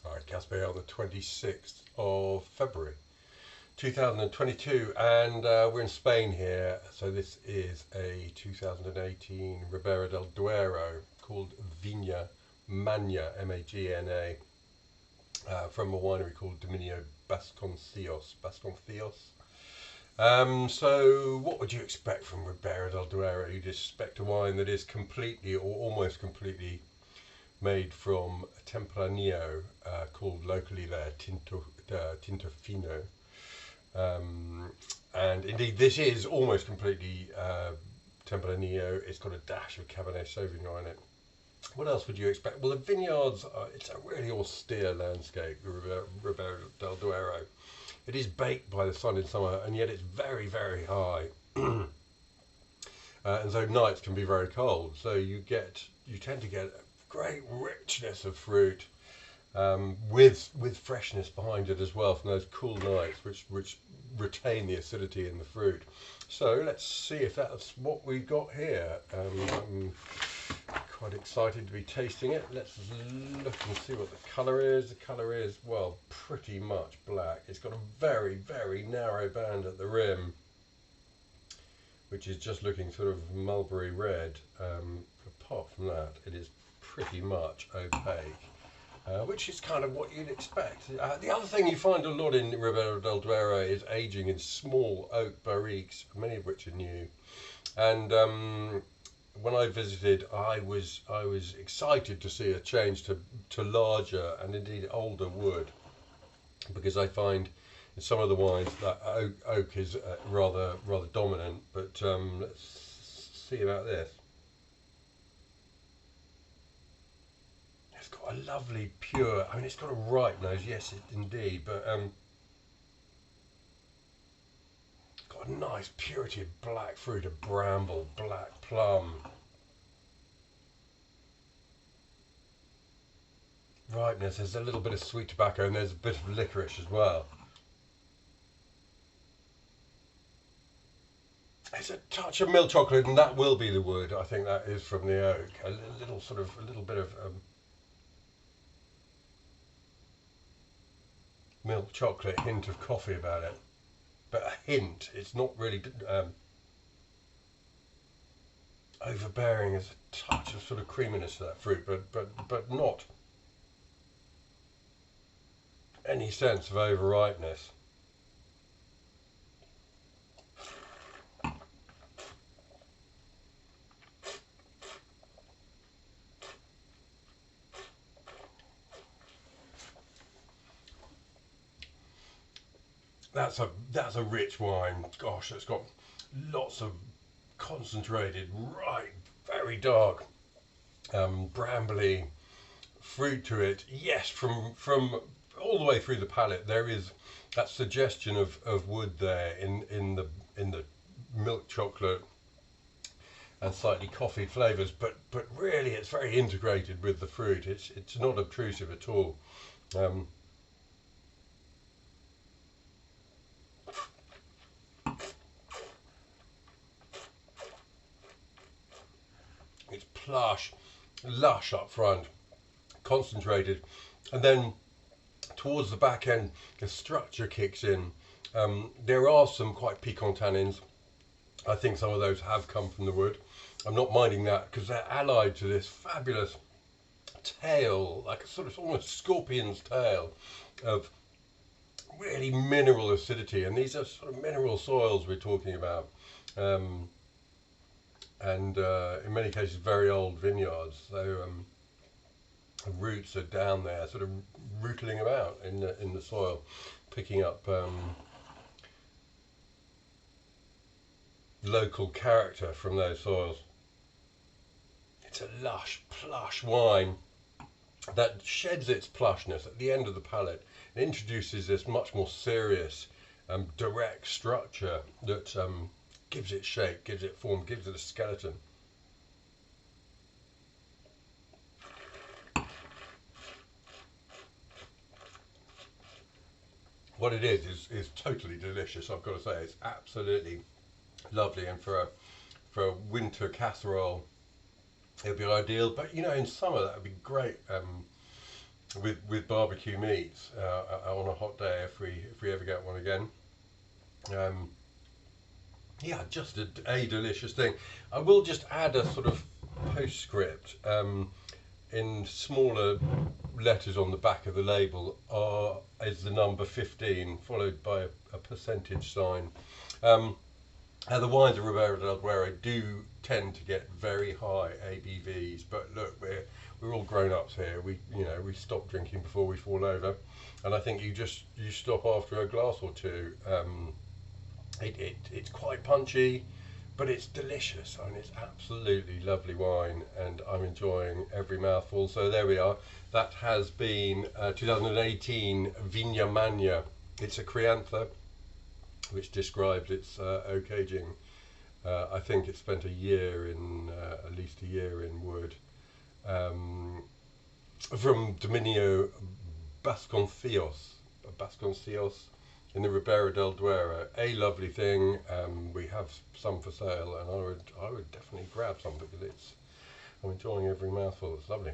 Alright, Caspar, on the 26th of February 2022, and we're in Spain here. So this is a 2018 Ribera del Duero called Viña Magna, Magna, from a winery called Dominio Basconcillos. So what would you expect from Ribera del Duero? You'd expect a wine that is completely or almost completely made from Tempranillo, called locally there Tinto Fino. And indeed, this is almost completely Tempranillo. It's got a dash of Cabernet Sauvignon in it. What else would you expect? Well, the vineyards, it's a really austere landscape, Ribera del Duero. It is baked by the sun in summer, and yet it's very, very high. And so nights can be very cold. So you tend to get great richness of fruit, with freshness behind it as well from those cool nights, which retain the acidity in the fruit. So let's see if that's what we've got here. I'm quite excited to be tasting it. Let's look and see what the colour is. The colour is, well, pretty much black. It's got a very, very narrow band at the rim, which is just looking sort of mulberry red. Apart from that, it is pretty much opaque, which is kind of what you'd expect. The other thing you find a lot in Ribera del Duero is aging in small oak barriques, many of which are new. And when I visited, I was excited to see a change to larger and indeed older wood, because I find in some of the wines that oak is rather dominant. But let's see about this. It's got a lovely pure, I mean, it's got a ripe nose, yes indeed, but got a nice purity of black fruit, of bramble, black plum. Ripeness, there's a little bit of sweet tobacco, and there's a bit of licorice as well. It's a touch of milk chocolate, and that will be the wood. I think that is from the oak. A little bit of milk chocolate, hint of coffee about it, but a hint. It's not really overbearing. There's a touch of sort of creaminess to that fruit, but not any sense of overripeness. That's a rich wine. Gosh, it's got lots of concentrated, right, very dark, brambly fruit to it. Yes, from all the way through the palate, there is that suggestion of wood there in the milk chocolate and slightly coffee flavours, but really it's very integrated with the fruit. It's not obtrusive at all. It's plush, lush up front, concentrated, and then towards the back end, the structure kicks in. There are some quite piquant tannins. I think some of those have come from the wood. I'm not minding that because they're allied to this fabulous tail, like a sort of almost scorpion's tail of really mineral acidity. And these are sort of mineral soils we're talking about. And in many cases very old vineyards, so roots are down there, sort of rootling about in the soil, picking up local character from those soils. It's a lush, plush wine that sheds its plushness at the end of the palate and introduces this much more serious, direct structure that gives it shape, gives it form, gives it a skeleton. What it is totally delicious. I've got to say, it's absolutely lovely, and for a winter casserole, it would be ideal. But you know, in summer that would be great. with barbecue meats on a hot day if we ever get one again. Um, yeah, just a delicious thing. I will just add a sort of postscript in smaller letters on the back of the label is the number 15 followed by a percentage sign. And the wines of Ribera del Duero do tend to get very high ABVs, but look, we're all grown ups here. We stop drinking before we fall over, and I think you stop after a glass or two. It's quite punchy, but it's delicious. I mean, it's absolutely lovely wine, and I'm enjoying every mouthful. So there we are. That has been 2018 Viña Magna. It's a Crianza, which describes its oak aging. I think it spent a year in, at least a year in wood. From Dominio Basconcillos in the Ribera del Duero. A lovely thing. We have some for sale, and I would definitely grab some because I'm enjoying every mouthful. It's lovely.